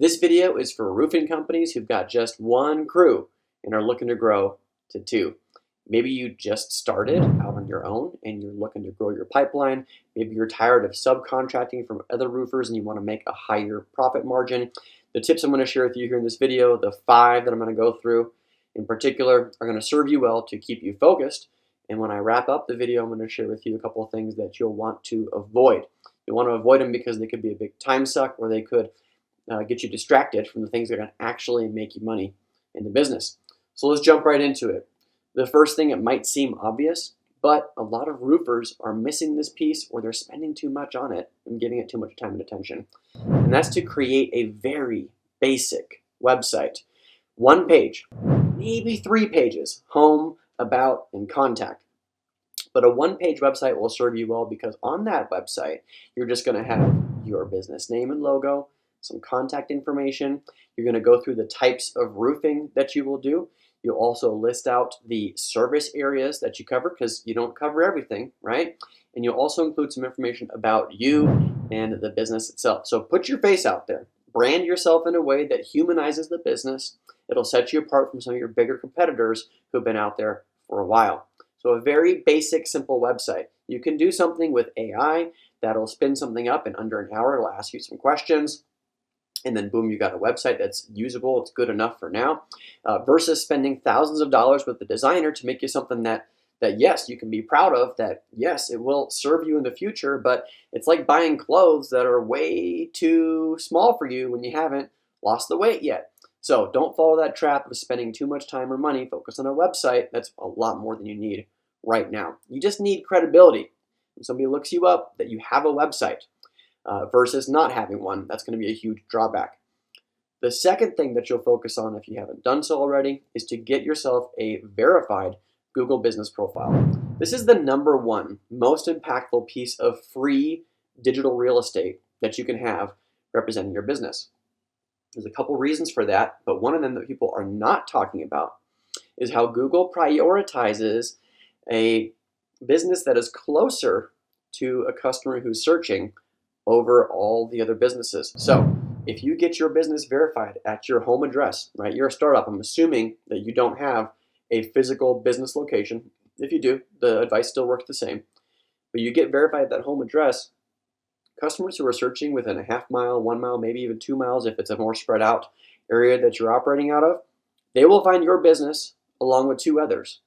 This video is for roofing companies who've got just one crew and are looking to grow to two. Maybe you just started out on your own and you're looking to grow your pipeline. Maybe you're tired of subcontracting from other roofers and you want to make a higher profit margin. The tips I'm going to share with you here in this video, the 5 that I'm going to go through in particular, are going to serve you well to keep you focused. And when I wrap up the video, I'm going to share with you a couple of things that you'll want to avoid. You'll want to avoid them because they could be a big time suck, or they could get you distracted from the things that are going to actually make you money in the business. So let's jump right into it. The first thing, it might seem obvious, but a lot of roofers are missing this piece, or they're spending too much on it and giving it too much time and attention. And that's to create a very basic website. 1 page, maybe 3 pages, home, about, and contact. But a 1-page website will serve you well because on that website, you're just going to have your business name and logo, some contact information. You're going to go through the types of roofing that you will do. You'll also list out the service areas that you cover, because you don't cover everything, right? And you'll also include some information about you and the business itself. So put your face out there. Brand yourself in a way that humanizes the business. It'll set you apart from some of your bigger competitors who've been out there for a while. So a very basic, simple website. You can do something with AI that'll spin something up in under an hour. It'll ask you some questions, and then boom, you got a website that's usable. It's good enough for now, versus spending thousands of dollars with the designer to make you something that yes, you can be proud of, that yes, it will serve you in the future, but it's like buying clothes that are way too small for you when you haven't lost the weight yet. So don't follow that trap of spending too much time or money. Focus on a website that's a lot more than you need right now. You just need credibility. When somebody looks you up, that you have a website, versus not having one. That's going to be a huge drawback. The second thing that you'll focus on, if you haven't done so already, is to get yourself a verified Google business profile. This is the #1 most impactful piece of free digital real estate that you can have representing your business. There's a couple reasons for that, but one of them that people are not talking about is how Google prioritizes a business that is closer to a customer who's searching over all the other businesses. So if you get your business verified at your home address, right? You're a startup. I'm assuming that you don't have a physical business location. If you do, the advice still works the same. But you get verified at that home address, customers who are searching within a half mile, 1 mile, maybe even 2 miles, if it's a more spread out area that you're operating out of, they will find your business along with 2 others,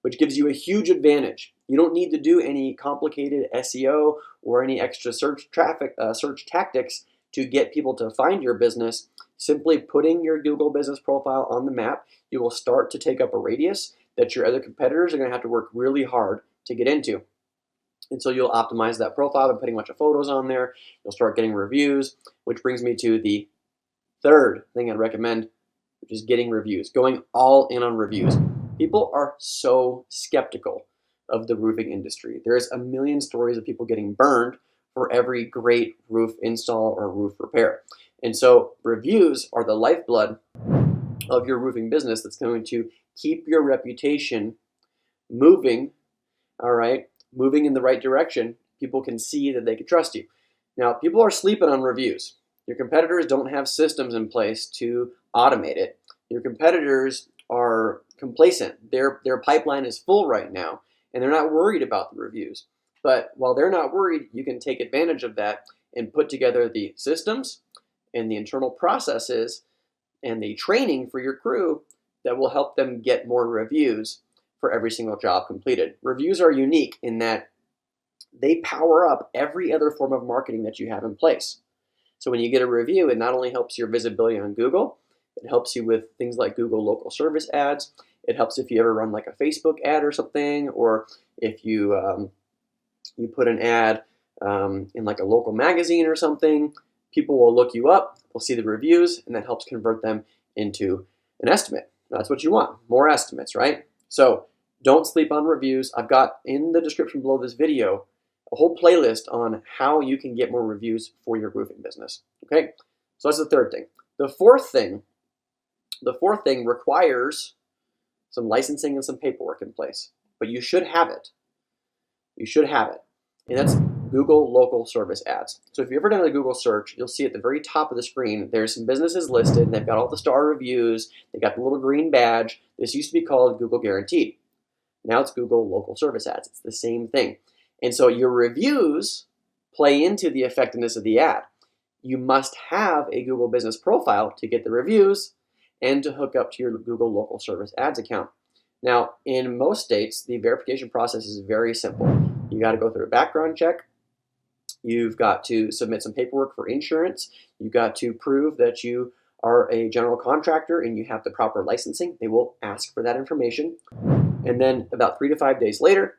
which gives you a huge advantage. You don't need to do any complicated SEO or any extra search tactics to get people to find your business. Simply putting your Google business profile on the map, you will start to take up a radius that your other competitors are going to have to work really hard to get into. And so you'll optimize that profile by putting a bunch of photos on there. You'll start getting reviews, which brings me to the third thing I'd recommend, which is getting reviews, going all in on reviews. People are so skeptical of the roofing industry. There's a million stories of people getting burned for every great roof install or roof repair. And so reviews are the lifeblood of your roofing business that's going to keep your reputation moving, all right, moving in the right direction. People can see that they can trust you. Now, people are sleeping on reviews. Your competitors don't have systems in place to automate it. Your competitors are complacent. Their pipeline is full right now, and they're not worried about the reviews. But while they're not worried, you can take advantage of that and put together the systems and the internal processes and the training for your crew that will help them get more reviews for every single job completed. Reviews are unique in that they power up every other form of marketing that you have in place. So when you get a review, it not only helps your visibility on Google, it helps you with things like Google local service ads. It helps if you ever run like a Facebook ad or something, or if you you put an ad in like a local magazine or something. People will look you up, they'll see the reviews, and that helps convert them into an estimate. That's what you want, more estimates, right? So don't sleep on reviews. I've got in the description below this video a whole playlist on how you can get more reviews for your roofing business. Okay, so that's the third thing. The fourth thing requires some licensing and some paperwork in place, but you should have it. You should have it, and that's Google local service ads. So if you've ever done a Google search, you'll see at the very top of the screen, there's some businesses listed, and they've got all the star reviews, they've got the little green badge. This used to be called Google Guaranteed. Now it's Google local service ads. It's the same thing. And so your reviews play into the effectiveness of the ad. You must have a Google business profile to get the reviews and to hook up to your Google local service ads account. Now, in most states, the verification process is very simple. You got to go through a background check. You've got to submit some paperwork for insurance. You've got to prove that you are a general contractor and you have the proper licensing. They will ask for that information. And then about 3 to 5 days later,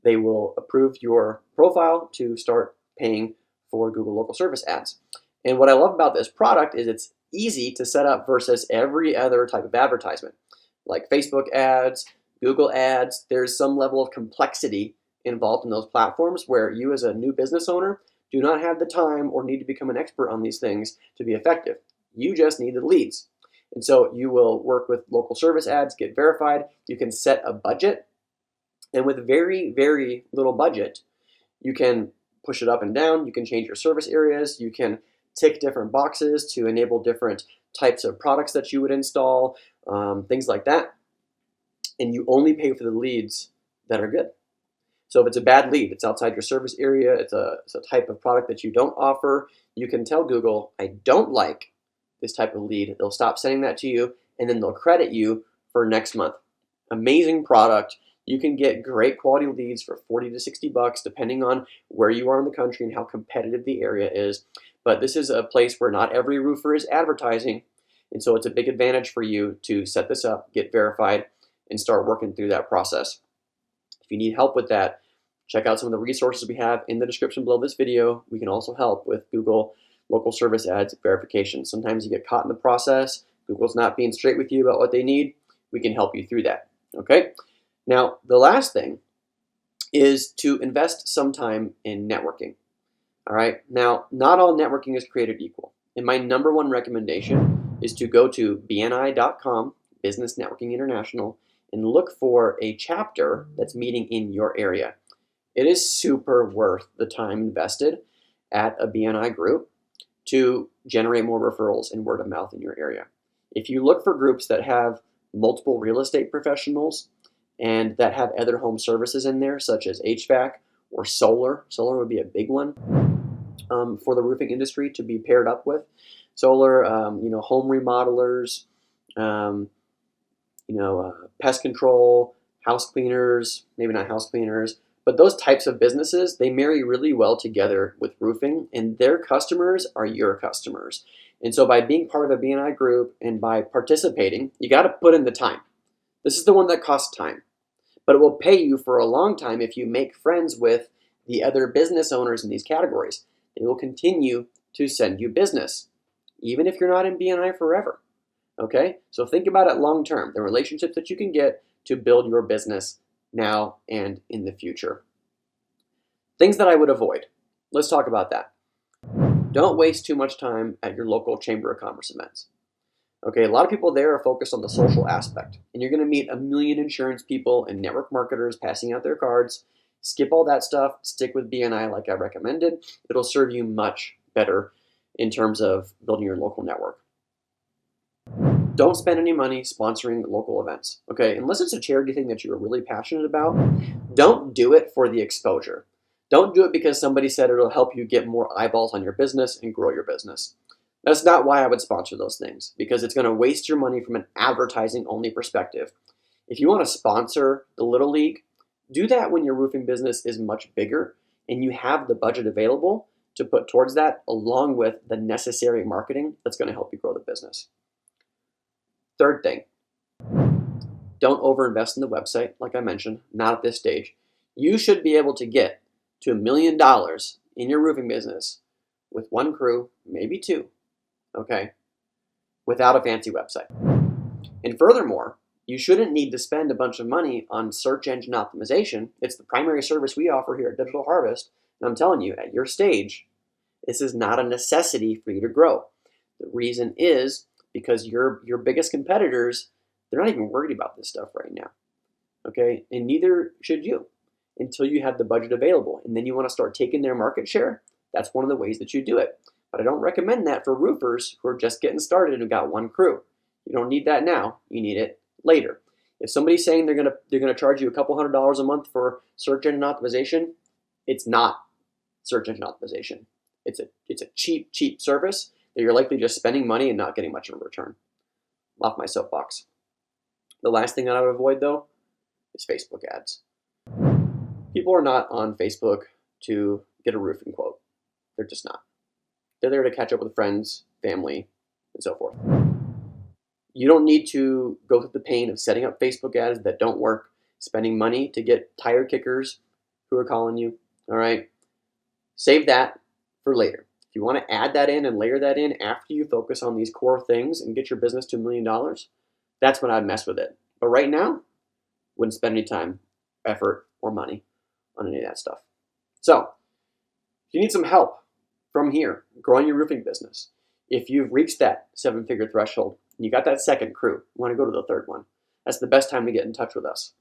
they will approve your profile to start paying for Google local service ads. And what I love about this product is it's easy to set up versus every other type of advertisement, like Facebook ads, Google ads. There's some level of complexity involved in those platforms where you as a new business owner do not have the time or need to become an expert on these things to be effective. You just need the leads. And so you will work with local service ads, get verified. You can set a budget. And with very, very little budget, you can push it up and down. You can change your service areas. You can tick different boxes to enable different types of products that you would install, things like that. And you only pay for the leads that are good. So if it's a bad lead, it's outside your service area, it's a type of product that you don't offer, you can tell Google, I don't like this type of lead. They'll stop sending that to you, and then they'll credit you for next month. Amazing product. You can get great quality leads for 40 to 60 bucks, depending on where you are in the country and how competitive the area is. But this is a place where not every roofer is advertising, and so it's a big advantage for you to set this up, get verified, and start working through that process. If you need help with that, check out some of the resources we have in the description below this video. We can also help with Google local service ads verification. Sometimes you get caught in the process. Google's not being straight with you about what they need. We can help you through that. Okay? Now, the last thing is to invest some time in networking. All right? Now, not all networking is created equal. And my number one recommendation is to go to bni.com, Business Networking International, and look for a chapter that's meeting in your area. It is super worth the time invested at a BNI group to generate more referrals and word of mouth in your area. If you look for groups that have multiple real estate professionals and that have other home services in there, such as HVAC or solar would be a big one for the roofing industry to be paired up with. Solar, home remodelers, pest control, house cleaners, maybe not house cleaners, but those types of businesses, they marry really well together with roofing, and their customers are your customers. And so by being part of a BNI group and by participating, you got to put in the time. This is the one that costs time, but it will pay you for a long time if you make friends with the other business owners in these categories. They will continue to send you business, even if you're not in BNI forever. Okay? So think about it long term, the relationships that you can get to build your business now and in the future. Things that I would avoid. Let's talk about that. Don't waste too much time at your local Chamber of Commerce events. Okay, a lot of people there are focused on the social aspect, and you're going to meet a million insurance people and network marketers passing out their cards. Skip all that stuff, stick with BNI like I recommended. It'll serve you much better in terms of building your local network. Don't spend any money sponsoring local events, okay? Unless it's a charity thing that you're really passionate about, don't do it for the exposure. Don't do it because somebody said it'll help you get more eyeballs on your business and grow your business. That's not why I would sponsor those things, because it's going to waste your money from an advertising-only perspective. If you want to sponsor the Little League, do that when your roofing business is much bigger and you have the budget available to put towards that, along with the necessary marketing that's going to help you grow the business. Third thing, don't overinvest in the website, like I mentioned, not at this stage. You should be able to get to $1 million in your roofing business with one crew, maybe two, okay, without a fancy website. And furthermore, you shouldn't need to spend a bunch of money on search engine optimization. It's the primary service we offer here at Digital Harvest. And I'm telling you, at your stage, this is not a necessity for you to grow. The reason is because your biggest competitors, they're not even worried about this stuff right now, okay? And neither should you. until you have the budget available. And then you want to start taking their market share. That's one of the ways that you do it. But I don't recommend that for roofers who are just getting started and have got one crew. You don't need that now. You need it later. If somebody's saying they're gonna charge you a couple $100s a month for search engine optimization, it's not search engine optimization. It's a cheap service that you're likely just spending money and not getting much in return. Off my soapbox. The last thing that I would avoid though is Facebook ads. People are not on Facebook to get a roofing quote. They're just not. They're there to catch up with friends, family, and so forth. You don't need to go through the pain of setting up Facebook ads that don't work, spending money to get tire kickers who are calling you, all right? Save that for later. If you want to add that in and layer that in after you focus on these core things and get your business to $1 million, that's when I'd mess with it. But right now, wouldn't spend any time, effort, or money on any of that stuff. So, if you need some help from here, growing your roofing business, if you've reached that 7-figure threshold, and you got that second crew, you want to go to the third one, that's the best time to get in touch with us.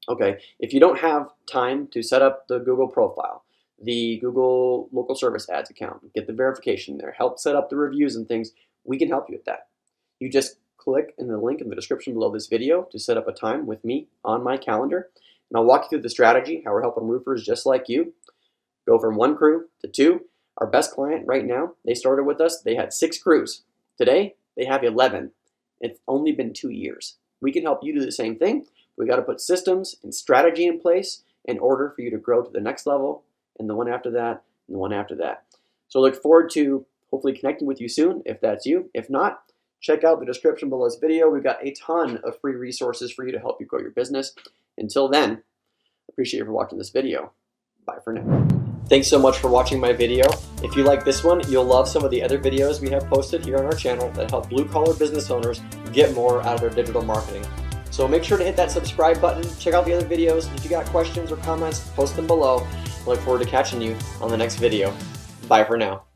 Okay, if you don't have time to set up the Google profile, the Google local service ads account, get the verification there, help set up the reviews and things, we can help you with that. You just click in the link in the description below this video to set up a time with me on my calendar, and I'll walk you through the strategy, how we're helping roofers just like you go from 1 crew to 2. Our best client right now, they started with us, they had 6 crews. Today, they have 11. It's only been 2 years. We can help you do the same thing. We got to put systems and strategy in place in order for you to grow to the next level, and the one after that, and the one after that. So I look forward to hopefully connecting with you soon, if that's you. If not, check out the description below this video. We've got a ton of free resources for you to help you grow your business. Until then, appreciate you for watching this video. Bye for now. Thanks so much for watching my video. If you like this one, you'll love some of the other videos we have posted here on our channel that help blue-collar business owners get more out of their digital marketing. So make sure to hit that subscribe button, check out the other videos. If you got questions or comments, post them below. I look forward to catching you on the next video. Bye for now.